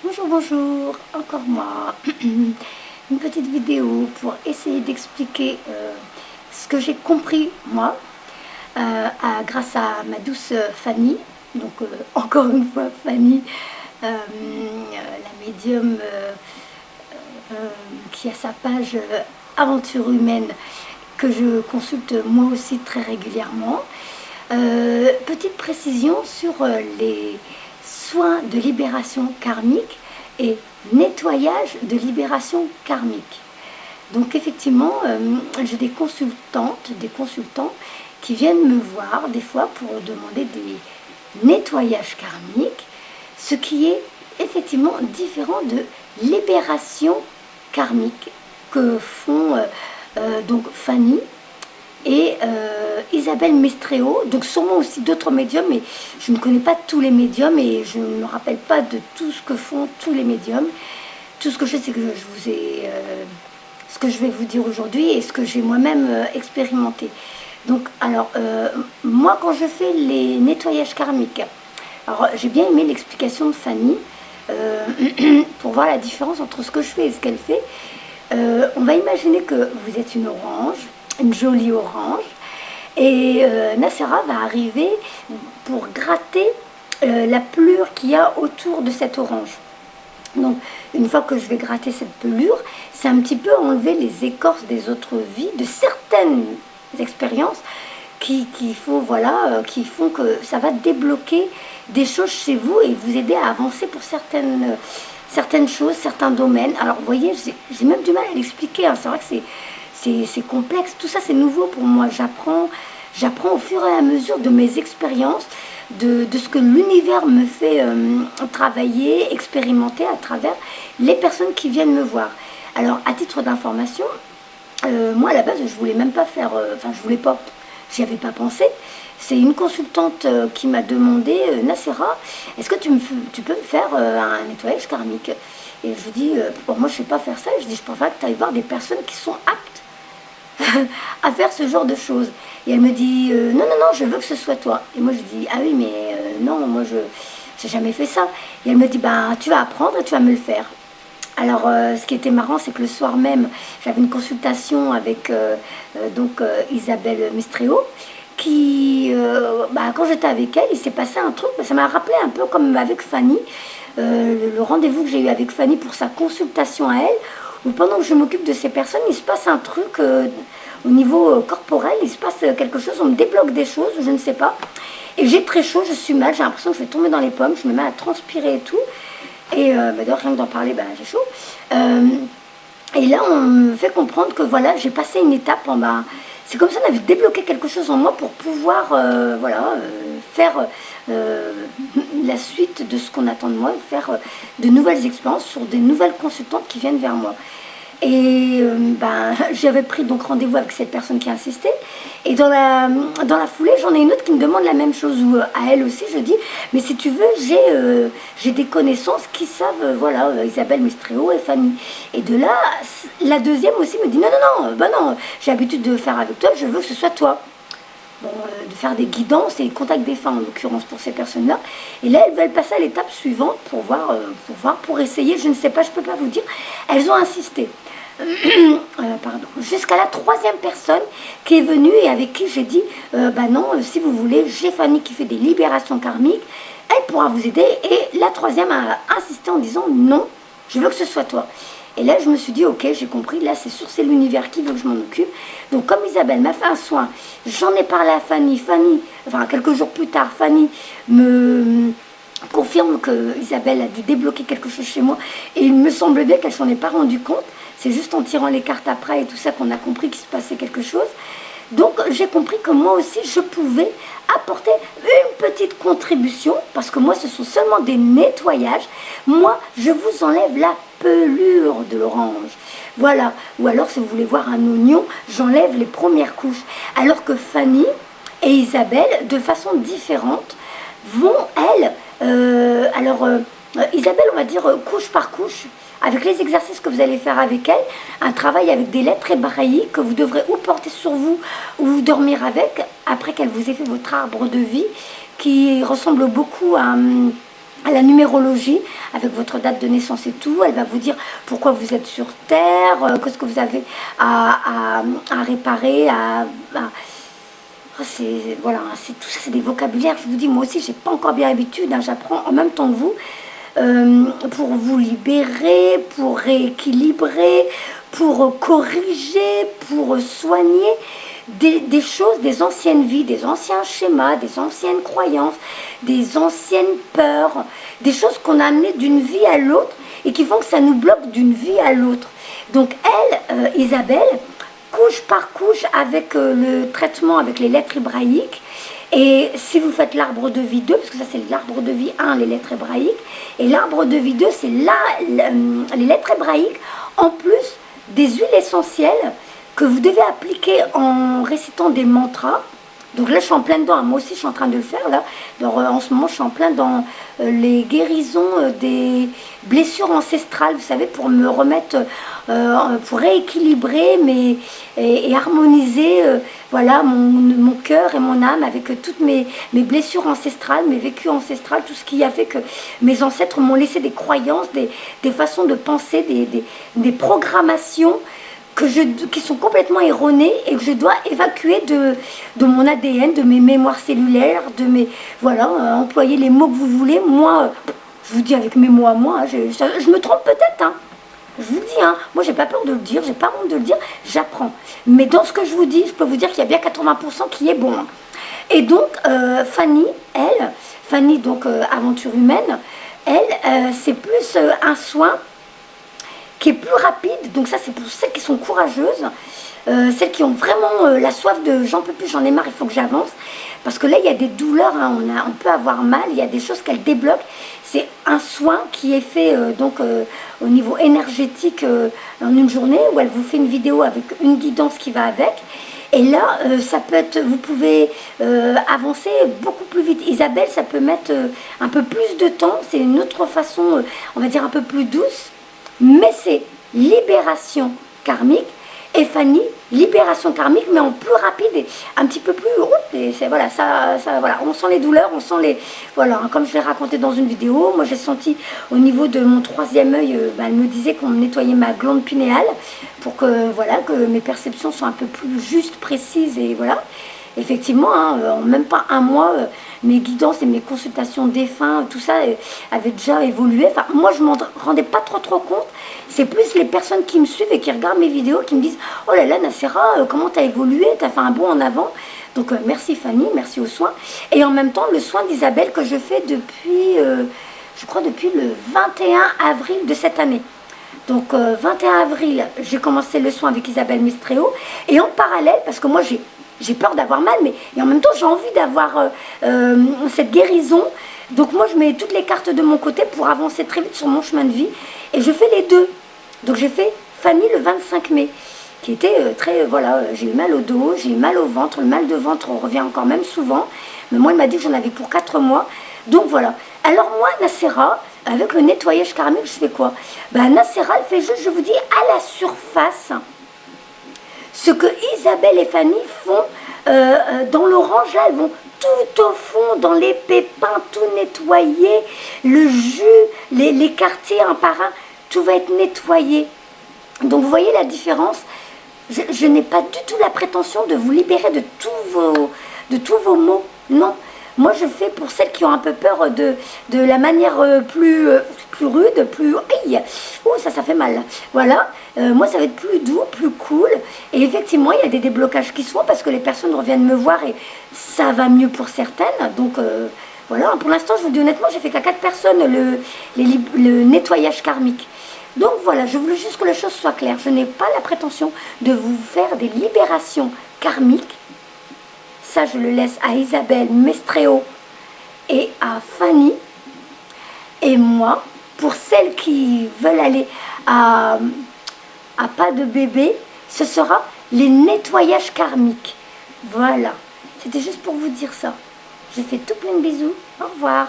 Bonjour, bonjour, encore moi. Une petite vidéo pour essayer d'expliquer ce que j'ai compris moi grâce à ma douce Fanny. Donc encore une fois Fanny, la médium qui a sa page Aventure humaine que je consulte moi aussi très régulièrement. Petite précision sur les soins de libération karmique et nettoyage de libération karmique. Donc effectivement, j'ai des consultantes, des consultants qui viennent me voir des fois pour demander des nettoyages karmiques, ce qui est effectivement différent de libération karmique que font donc Fanny et Isabelle Mestréau, donc sûrement aussi d'autres médiums, mais je ne connais pas tous les médiums et je ne me rappelle pas de tout ce que font tous les médiums. Tout ce que je sais, c'est que je vous ai ce que je vais vous dire aujourd'hui et ce que j'ai moi-même expérimenté. Donc, alors, moi, quand je fais les nettoyages karmiques, alors j'ai bien aimé l'explication de Fanny pour voir la différence entre ce que je fais et ce qu'elle fait. On va imaginer que vous êtes une orange, une jolie orange, et Nacera va arriver pour gratter la pelure qu'il y a autour de cette orange. Donc, une fois que je vais gratter cette pelure, c'est un petit peu enlever les écorces des autres vies, de certaines expériences qui qui font que ça va débloquer des choses chez vous et vous aider à avancer pour certaines choses, certains domaines. Alors, vous voyez, j'ai même du mal à l'expliquer, hein. C'est vrai que c'est complexe. Tout ça, c'est nouveau pour moi. J'apprends au fur et à mesure de mes expériences, de ce que l'univers me fait travailler, expérimenter à travers les personnes qui viennent me voir. Alors, à titre d'information, moi à la base, je voulais même pas faire, je voulais pas, j'y avais pas pensé. C'est une consultante qui m'a demandé, Nacera, est-ce que tu peux me faire un nettoyage karmique? Et je dis, bon, moi je sais pas faire ça. Je dis, je préfère que tu ailles voir des personnes qui sont aptes à faire ce genre de choses. Et elle me dit, non, non, non, je veux que ce soit toi. Et moi je dis, ah oui, mais non, moi je n'ai jamais fait ça. Et elle me dit, bah, tu vas apprendre et tu vas me le faire. Alors, ce qui était marrant, c'est que le soir même, j'avais une consultation avec Isabelle Mestréau, qui, quand j'étais avec elle, il s'est passé un truc, ça m'a rappelé un peu comme avec Fanny, le rendez-vous que j'ai eu avec Fanny pour sa consultation à elle, où pendant que je m'occupe de ces personnes, il se passe un truc au niveau corporel, il se passe quelque chose, on me débloque des choses, je ne sais pas. Et j'ai très chaud, je suis mal, j'ai l'impression que je vais tomber dans les pommes, je me mets à transpirer et tout. Et d'ailleurs, rien que d'en parler, j'ai chaud. Et là, on me fait comprendre que voilà, j'ai passé une étape en bas. C'est comme ça on avait débloqué quelque chose en moi pour pouvoir faire la suite de ce qu'on attend de moi, faire de nouvelles expériences sur des nouvelles consultantes qui viennent vers moi. Et j'avais pris donc rendez-vous avec cette personne qui insistait. Et dans la foulée, j'en ai une autre qui me demande la même chose. Ou à elle aussi, je dis, mais si tu veux, j'ai des connaissances qui savent, Isabelle Mestréau et Fanny. Et de là, la deuxième aussi me dit, non, non, non, non, j'ai l'habitude de faire avec toi, je veux que ce soit toi. Bon, de faire des guidances et contact des fins en l'occurrence pour ces personnes-là. Et là, elles veulent passer à l'étape suivante pour essayer, je ne sais pas, je ne peux pas vous dire. Elles ont insisté. Jusqu'à la troisième personne qui est venue et avec qui j'ai dit, non, si vous voulez, j'ai Fanny qui fait des libérations karmiques, elle pourra vous aider. Et la troisième a insisté en disant, non, je veux que ce soit toi. Et là, je me suis dit, ok, j'ai compris, là, c'est sûr, c'est l'univers qui veut que je m'en occupe. Donc, comme Isabelle m'a fait un soin, j'en ai parlé à Fanny. Quelques jours plus tard, Fanny me confirme que Isabelle a dû débloquer quelque chose chez moi. Et il me semble bien qu'elle s'en est pas rendue compte. C'est juste en tirant les cartes après et tout ça qu'on a compris qu'il se passait quelque chose. Donc j'ai compris que moi aussi je pouvais apporter une petite contribution, parce que moi ce sont seulement des nettoyages. Moi je vous enlève la pelure de l'orange. Voilà. Ou alors si vous voulez voir un oignon, j'enlève les premières couches. Alors que Fanny et Isabelle, de façon différente, vont elles, Isabelle on va dire couche par couche, avec les exercices que vous allez faire avec elle, un travail avec des lettres hébraïques que vous devrez ou porter sur vous ou dormir avec, après qu'elle vous ait fait votre arbre de vie, qui ressemble beaucoup à la numérologie, avec votre date de naissance et tout. Elle va vous dire pourquoi vous êtes sur Terre, qu'est-ce que vous avez à réparer, voilà, tout ça, c'est des vocabulaires. Je vous dis, moi aussi, j'ai pas encore bien l'habitude, hein, j'apprends en même temps que vous, pour vous libérer, pour rééquilibrer, pour corriger, pour soigner des choses, des anciennes vies, des anciens schémas, des anciennes croyances, des anciennes peurs, des choses qu'on a amenées d'une vie à l'autre et qui font que ça nous bloque d'une vie à l'autre. Donc elle, Isabelle, couche par couche avec le traitement avec les lettres hébraïques. Et si vous faites l'arbre de vie 2, parce que ça c'est l'arbre de vie 1, les lettres hébraïques, et l'arbre de vie 2, c'est les lettres hébraïques, en plus des huiles essentielles que vous devez appliquer en récitant des mantras. Donc là, je suis en plein dedans. Moi aussi, je suis en train de le faire. Là. Donc, en ce moment, je suis en plein dans les guérisons des blessures ancestrales, vous savez, pour me remettre, pour rééquilibrer et harmoniser voilà, mon cœur et mon âme avec toutes mes blessures ancestrales, mes vécus ancestrales, tout ce qui a fait que mes ancêtres m'ont laissé des croyances, des façons de penser, des programmations qui sont complètement erronées et que je dois évacuer de mon ADN, de mes mémoires cellulaires, de mes... Voilà, employez les mots que vous voulez. Moi, je vous dis avec mes mots à moi, hein, je me trompe peut-être, hein. Je vous le dis, hein, moi j'ai pas peur de le dire, j'ai pas honte de le dire, j'apprends. Mais dans ce que je vous dis, je peux vous dire qu'il y a bien 80% qui est bon. Et donc, Fanny, Fanny, donc aventure humaine, elle, c'est plus un soin qui est plus rapide. Donc ça, c'est pour celles qui sont courageuses, celles qui ont vraiment la soif de j'en peux plus, j'en ai marre, il faut que j'avance. Parce que là, il y a des douleurs, hein, on peut avoir mal, il y a des choses qu'elle débloque. C'est un soin qui est fait donc au niveau énergétique en une journée, où elle vous fait une vidéo avec une guidance qui va avec. Et là, ça peut être, vous pouvez avancer beaucoup plus vite. Isabelle, ça peut mettre un peu plus de temps. C'est une autre façon, on va dire un peu plus douce. Mais c'est libération karmique. Et Fanny, libération karmique, mais en plus rapide et un petit peu plus haute. Et c'est voilà, voilà, on sent les douleurs, on sent les... Voilà, comme je l'ai raconté dans une vidéo, moi j'ai senti au niveau de mon troisième œil, elle me disait qu'on nettoyait ma glande pinéale pour que, voilà, que mes perceptions soient un peu plus justes, précises et voilà. Effectivement, hein, en même pas un mois, mes guidances et mes consultations défunts, tout ça avait déjà évolué. Enfin, moi, je ne m'en rendais pas trop compte. C'est plus les personnes qui me suivent et qui regardent mes vidéos qui me disent « Oh là là, Nacera, comment tu as évolué? Tu as fait un bond en avant ?» Donc, merci Fanny, merci aux soins. Et en même temps, le soin d'Isabelle que je fais depuis, je crois, depuis le 21 avril de cette année. Donc, 21 avril, j'ai commencé le soin avec Isabelle Mestréau. Et en parallèle, parce que moi, j'ai peur d'avoir mal, mais et en même temps, j'ai envie d'avoir cette guérison. Donc moi, je mets toutes les cartes de mon côté pour avancer très vite sur mon chemin de vie. Et je fais les deux. Donc j'ai fait Fanny le 25 mai, qui était très... Voilà, j'ai eu mal au dos, j'ai eu mal au ventre. Le mal de ventre revient encore même souvent. Mais moi, il m'a dit que j'en avais pour 4 mois. Donc voilà. Alors moi, Nacera, avec le nettoyage karmique, je fais quoi? Ben, Nacera, elle fait juste, je vous dis, à la surface, ce que Isabelle et Fanny font dans l'orange, là, elles vont tout au fond, dans les pépins, tout nettoyer, le jus, les quartiers un par un, tout va être nettoyé. Donc vous voyez la différence. Je n'ai pas du tout la prétention de vous libérer de tous vos maux. Non. Moi, je fais pour celles qui ont un peu peur de la manière plus rude, plus... Aïe, oh, ça fait mal. Voilà. Moi, ça va être plus doux, plus cool. Et effectivement, il y a des déblocages qui se font parce que les personnes reviennent me voir et ça va mieux pour certaines. Donc, voilà. Pour l'instant, je vous dis honnêtement, j'ai fait qu'à 4 personnes le nettoyage karmique. Donc, voilà. Je voulais juste que les choses soient claires. Je n'ai pas la prétention de vous faire des libérations karmiques. Ça, je le laisse à Isabelle Mestréau et à Fanny. Et moi, pour celles qui veulent aller à pas de bébé, ce sera les nettoyages karmiques. Voilà. C'était juste pour vous dire ça. Je fais tout plein de bisous. Au revoir.